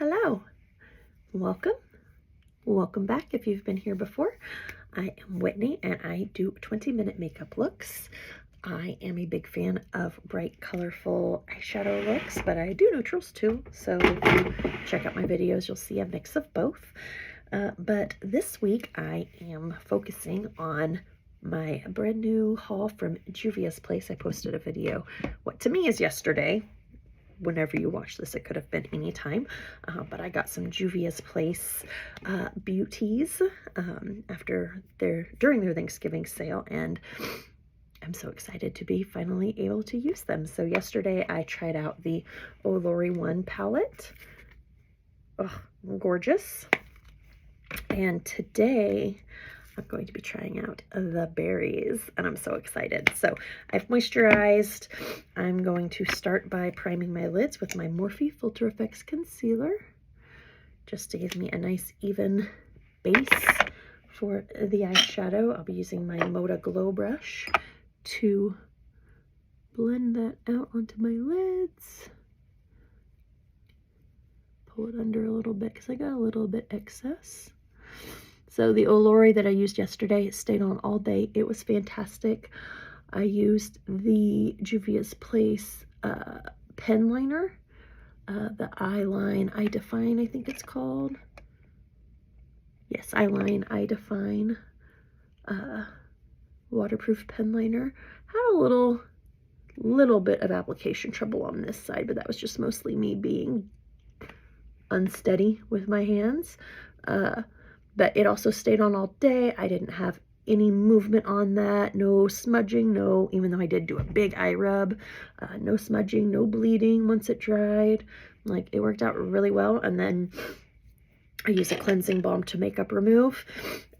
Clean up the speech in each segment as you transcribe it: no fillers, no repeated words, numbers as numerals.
Hello, welcome back if you've been here before. I am Whitney and I do 20-minute makeup looks. I am a big fan of bright, colorful eyeshadow looks, but I do neutrals too, so if you check out my videos, you'll see a mix of both. But this week I am focusing on my brand new haul from Juvia's place. I posted a video, what to me is yesterday. Whenever you watch this, it could have been any time, but I got some Juvia's Place beauties during their Thanksgiving sale, and I'm so excited to be finally able to use them. So yesterday I tried out the Olori 1 palette. Oh, gorgeous. And today I'm going to be trying out the berries, and I'm so excited. So I've moisturized. I'm going to start by priming my lids with my Morphe Filter Effects Concealer, just to give me a nice even base for the eyeshadow. I'll be using my Moda Glow brush to blend that out onto my lids. Pull it under a little bit because I got a little bit excess. So the Olori that I used yesterday stayed on all day. It was fantastic. I used the Juvia's Place pen liner, the Eyeline I Define, I think it's called. Yes, Eyeline I Define waterproof pen liner. Had a little bit of application trouble on this side, but that was just mostly me being unsteady with my hands. But it also stayed on all day. I didn't have any movement on that, no smudging, even though I did do a big eye rub, no smudging, no bleeding once it dried. Like, it worked out really well. And then I used a cleansing balm to makeup remove,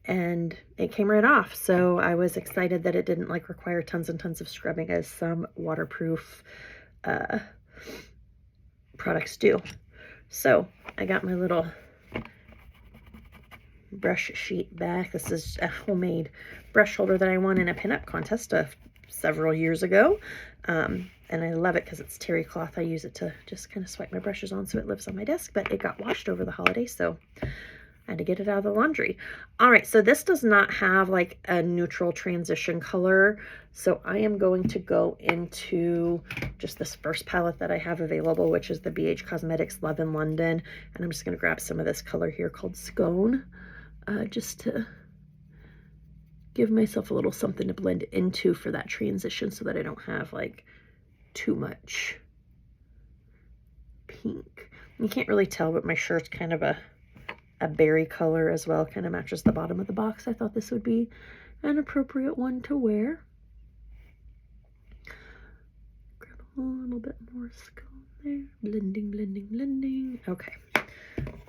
and it came right off. So I was excited that it didn't require tons and tons of scrubbing as some waterproof products do. So I got my little brush sheet back. This is a homemade brush holder that I won in a pinup contest several years ago. And I love it because it's terry cloth. I use it to just kind of swipe my brushes on so it lives on my desk, but it got washed over the holiday, so I had to get it out of the laundry. All right, so this does not have like a neutral transition color, so I am going to go into just this first palette that I have available, which is the BH Cosmetics Love in London, and I'm just going to grab some of this color here called Scone, just to give myself a little something to blend into for that transition so that I don't have like too much pink. You can't really tell, but my shirt's kind of a berry color as well, kind of matches the bottom of the box. I thought this would be an appropriate one to wear. Grab a little bit more Scone there. Blending, blending, blending. Okay, I'm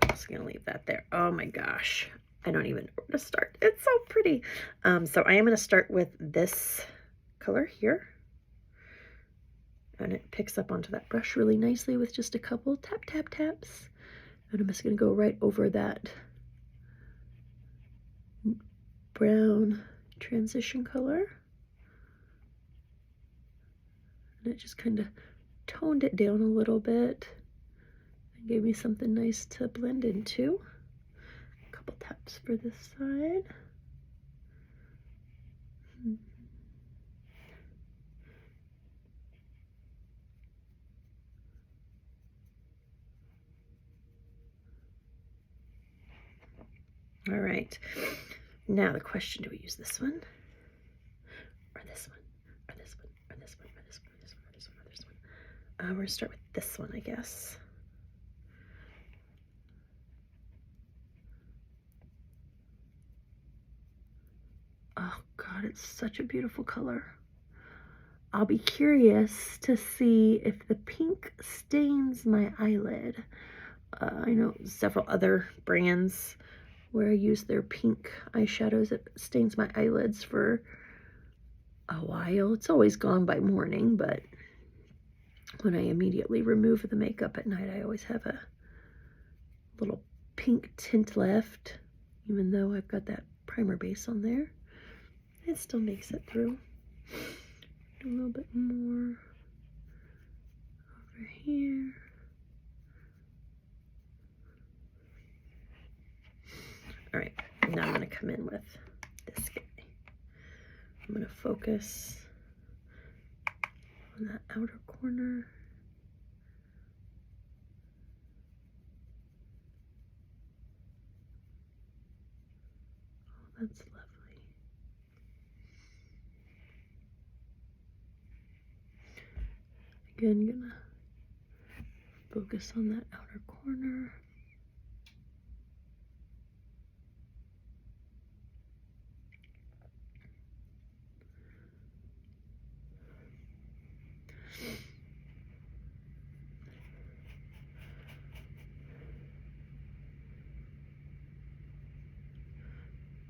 just gonna leave that there. Oh my gosh, I don't even know where to start. It's so pretty. So I am going to start with this color here. And it picks up onto that brush really nicely with just a couple tap, tap, taps. And I'm just going to go right over that brown transition color. And it just kind of toned it down a little bit and gave me something nice to blend into. Couple taps for this side. All right. Now the question, do we use this one? Or this one? Or this one? Or this one? Or this one? Or this one? Or this one? Or this one? We're going to start with this one, I guess. Oh God, it's such a beautiful color. I'll be curious to see if the pink stains my eyelid. I know several other brands where I use their pink eyeshadows. It stains my eyelids for a while. It's always gone by morning, but when I immediately remove the makeup at night, I always have a little pink tint left, even though I've got that primer base on there. It still makes it through. Do a little bit more over here. now I'm going to come in with this guy. I'm going to focus on that outer corner. Oh, that's lovely. Again, gonna focus on that outer corner.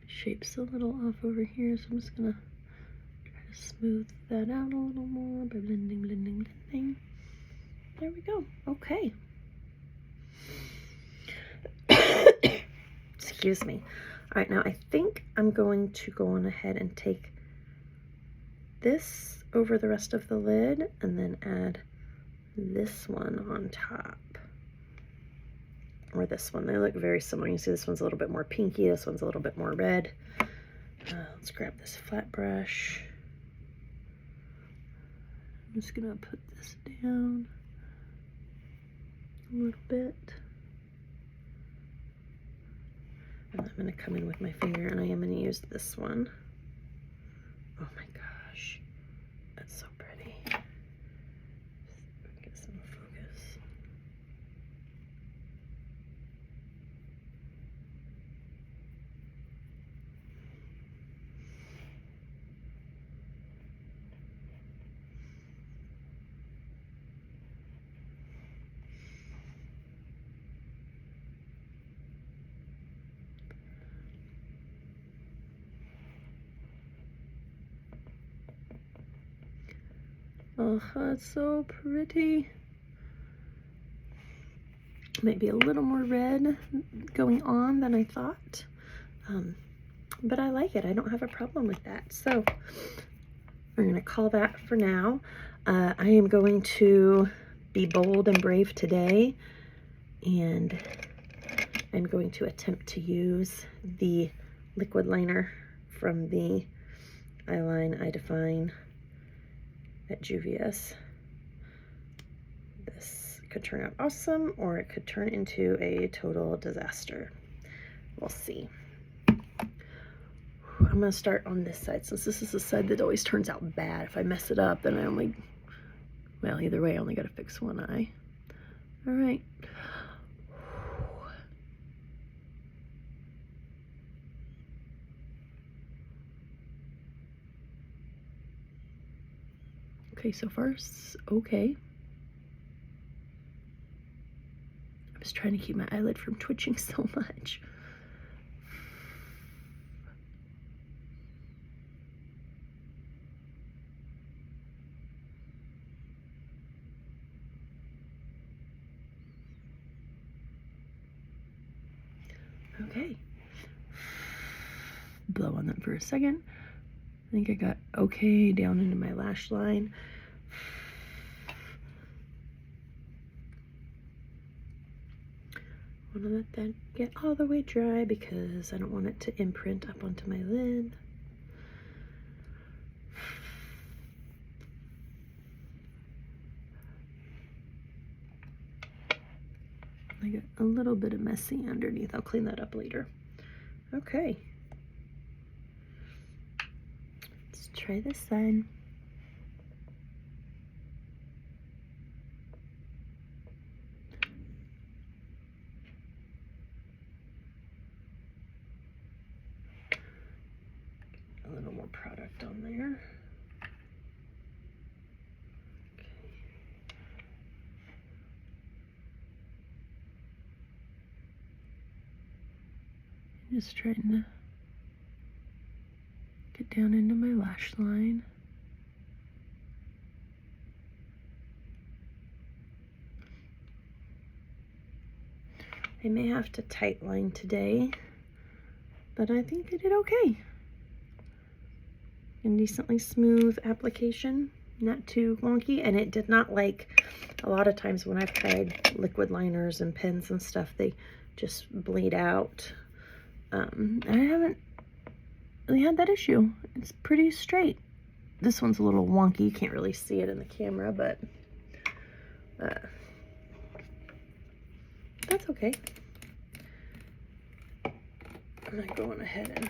Shape's a little off over here, so I'm just gonna try to smooth that out a little more by blending, blending, blending. There we go. Okay. Excuse me. All right, now I think I'm going to go on ahead and take this over the rest of the lid and then add this one on top. Or this one. They look very similar. You see this one's a little bit more pinky, this one's a little bit more red. Let's grab this flat brush. I'm just gonna put this down a little bit. And I'm gonna come in with my finger and I am gonna use this one. Oh my gosh, that's so pretty. Get some focus. Oh, that's so pretty. Might be a little more red going on than I thought, but I like it. I don't have a problem with that. So we're going to call that for now. I am going to be bold and brave today, and I'm going to attempt to use the liquid liner from the Eyeline I Define at Juvia's. This could turn out awesome, or it could turn into a total disaster. We'll see. I'm going to start on this side, since this is the side that always turns out bad. If I mess it up, then I only, well, either way, I only got to fix one eye. All right. Okay, so far, okay. I was trying to keep my eyelid from twitching so much. Okay. Blow on that for a second. I think I got okay down into my lash line. I want to let that get all the way dry because I don't want it to imprint up onto my lid. I got a little bit of messy underneath. I'll clean that up later. Okay. Let's try this side. A little more product on there. Just trying to get down into my lash line. I may have to tight line today, but I think I did okay. And decently smooth application, not too wonky, and it did not, like a lot of times when I've tried liquid liners and pens and stuff, they just bleed out. I haven't really had that issue. It's pretty straight. This one's a little wonky. You can't really see it in the camera, but that's okay. I'm going ahead and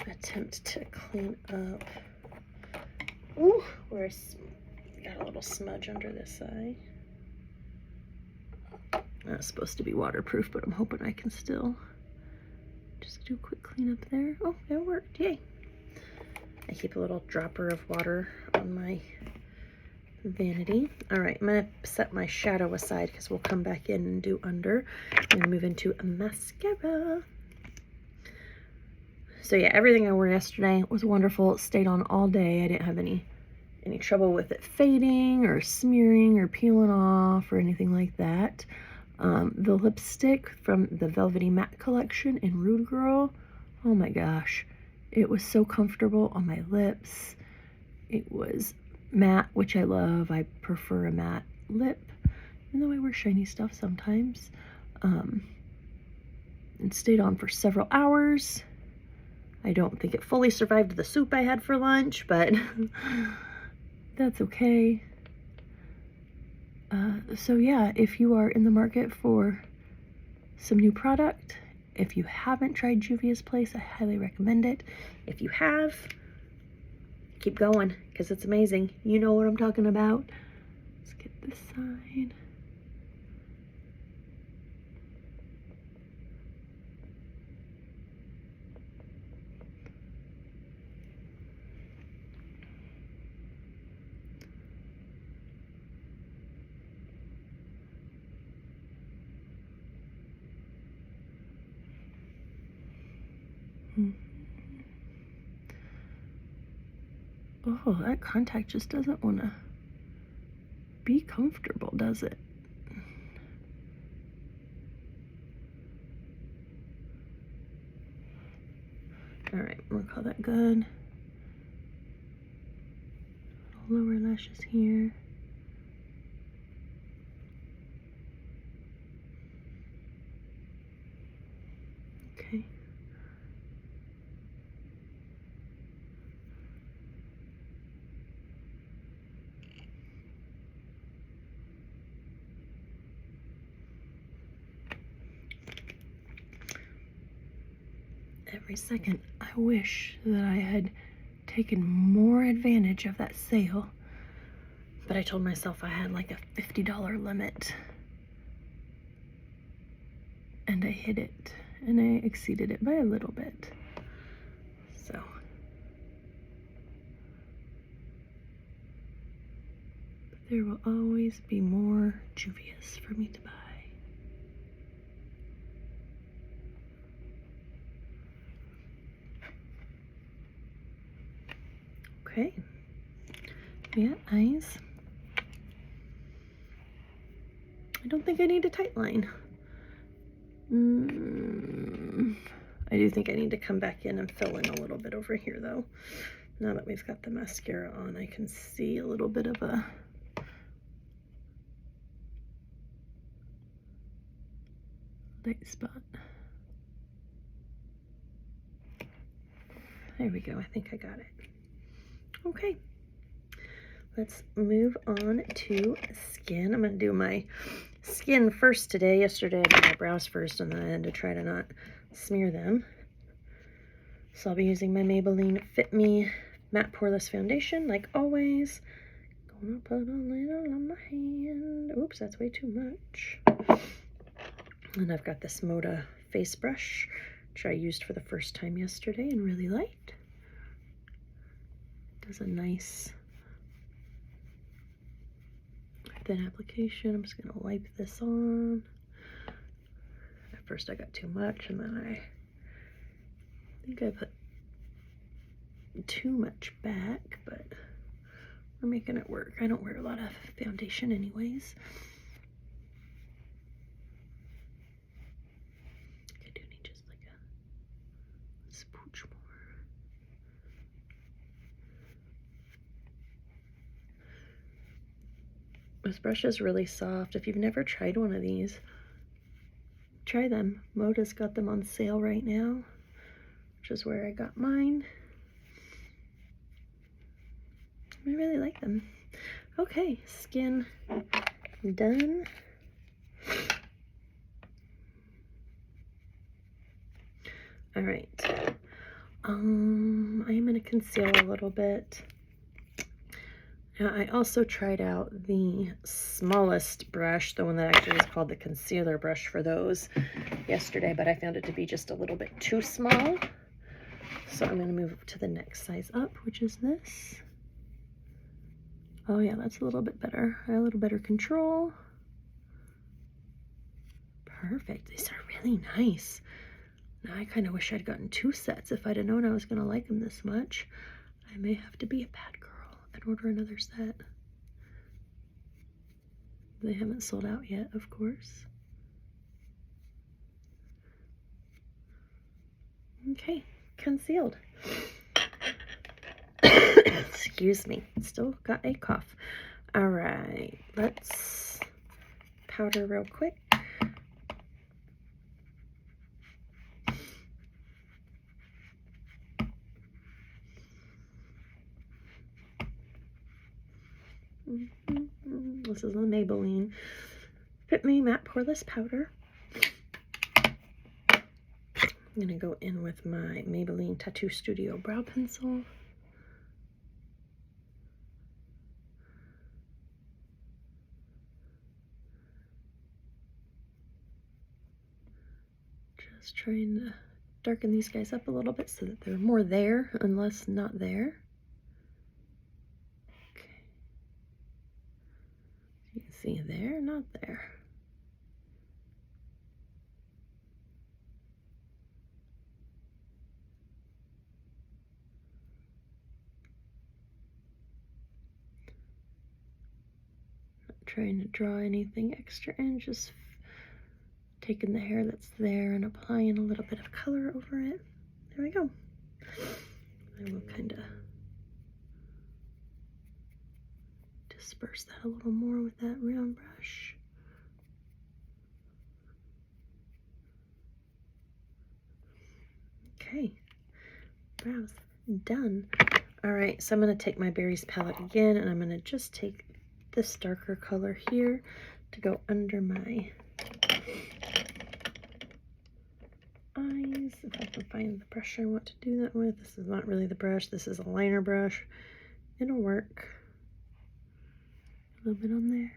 attempt to clean up. Ooh, where I got a little smudge under this eye. That's supposed to be waterproof, but I'm hoping I can still just do a quick cleanup there. Oh, it worked. Yay. I keep a little dropper of water on my vanity. All right, I'm going to set my shadow aside because we'll come back in and do under. I'm going to move into a mascara. So yeah, everything I wore yesterday was wonderful. It stayed on all day. I didn't have any trouble with it fading or smearing or peeling off or anything like that. The lipstick from the Velvety Matte collection in Rude Girl, oh my gosh, it was so comfortable on my lips. It was matte, which I love. I prefer a matte lip, even though I wear shiny stuff sometimes. It stayed on for several hours. I don't think it fully survived the soup I had for lunch, but that's okay. So yeah, if you are in the market for some new product, if you haven't tried Juvia's Place, I highly recommend it. If you have, keep going, because it's amazing. You know what I'm talking about. Let's get this side. Oh, that contact just doesn't want to be comfortable, does it? All right, we'll call that good. Lower lashes here. Okay. Every second, I wish that I had taken more advantage of that sale, but I told myself I had like a $50 limit, and I hit it, and I exceeded it by a little bit. So but there will always be more Juvias for me to buy. Okay, yeah, eyes. I don't think I need a tight line. I do think I need to come back in and fill in a little bit over here though. Now that we've got the mascara on, I can see a little bit of a light spot. There we go, I think I got it. Okay, let's move on to skin. I'm gonna do my skin first today. Yesterday I did my brows first, and then I had to try to not smear them. So I'll be using my Maybelline Fit Me Matte Poreless Foundation, like always. Gonna put a little on my hand. Oops, that's way too much. And I've got this Moda face brush, which I used for the first time yesterday and really liked. Does a nice thin application. I'm just gonna wipe this on. At first I got too much, and then I think I put too much back, but we're making it work. I don't wear a lot of foundation anyways. I do need just like a spooch more. This brush is really soft. If you've never tried one of these, try them. Moda's got them on sale right now, which is where I got mine. I really like them. Okay, skin done. All right. I'm going to conceal a little bit. Now, I also tried out the smallest brush, the one that actually is called the concealer brush for those yesterday, but I found it to be just a little bit too small. So I'm going to move to the next size up, which is this. Oh yeah, that's a little bit better. A little better control. Perfect. These are really nice. Now I kind of wish I'd gotten 2 sets. If I'd have known I was going to like them this much, I may have to be a bad girl and order another set. They haven't sold out yet, of course. Okay, concealed. Excuse me, still got a cough. All right, let's powder real quick. This is the Maybelline Fit Me Matte Poreless Powder. I'm going to go in with my Maybelline Tattoo Studio Brow Pencil. Just trying to darken these guys up a little bit so that they're more there and less not there. Okay. You can see there, not there. Not trying to draw anything extra in, just taking the hair that's there and applying a little bit of color over it. There we go. I will kind of disperse that a little more with that round brush. Okay, brows done. All right, so I'm going to take my Berries palette again, and I'm going to just take this darker color here to go under my eyes. If I can find the brush I want to do that with. This is not really the brush. This is a liner brush. It'll work. A little bit on there.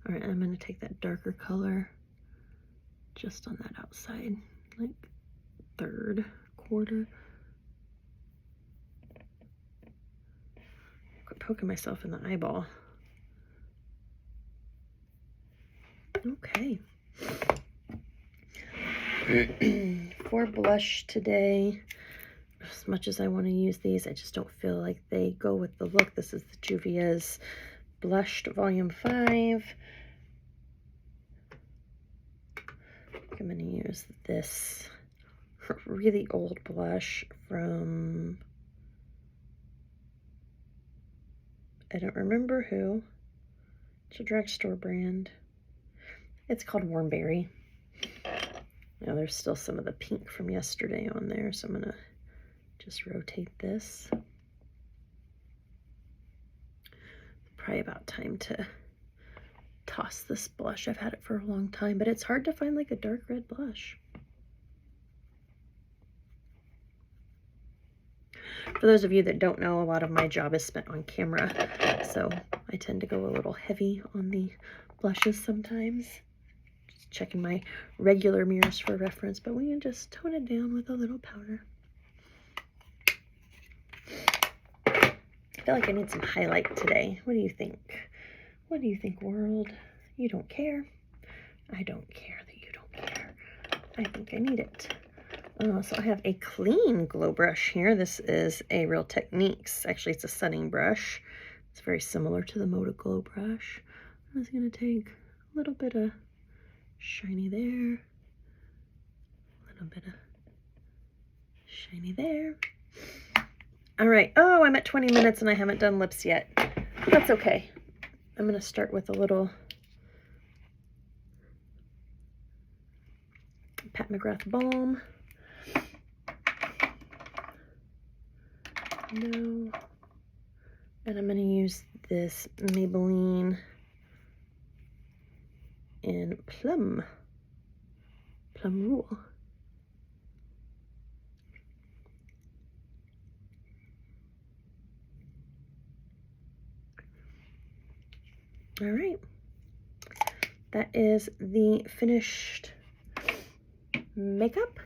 All right, I'm going to take that darker color just on that outside, like third quarter. Quit poking myself in the eyeball. Okay. For blush today, as much as I want to use these, I just don't feel like they go with the look. This is the Juvia's Blushed Volume 5. I'm going to use this really old blush from, I don't remember who. It's a drugstore brand. It's called Warm Berry. Now there's still some of the pink from yesterday on there, so I'm going to just rotate this. Probably about time to toss this blush. I've had it for a long time, but it's hard to find like a dark red blush. For those of you that don't know, a lot of my job is spent on camera, so I tend to go a little heavy on the blushes sometimes. Just checking my regular mirrors for reference, but we can just tone it down with a little powder. I feel like I need some highlight today. What do you think? What do you think, world? You don't care. I don't care that you don't care. I think I need it. So I have a clean glow brush here. This is a Real Techniques. Actually, it's a sunning brush. It's very similar to the Moda Glow brush. I'm just going to take a little bit of shiny there, a little bit of shiny there. All right. Oh, I'm at 20 minutes and I haven't done lips yet. That's okay. I'm going to start with a little Pat McGrath Balm. No. And I'm going to use this Maybelline in Plum Rule. All right. That is the finished makeup.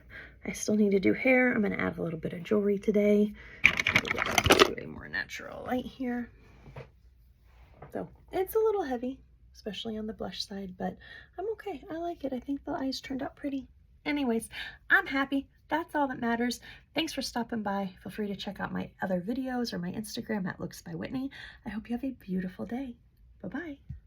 I still need to do hair. I'm going to add a little bit of jewelry today. Do a more natural light here. So it's a little heavy, especially on the blush side, but I'm okay. I like it. I think the eyes turned out pretty. Anyways, I'm happy. That's all that matters. Thanks for stopping by. Feel free to check out my other videos or my Instagram at Looks by Whitney. I hope you have a beautiful day. Bye-bye.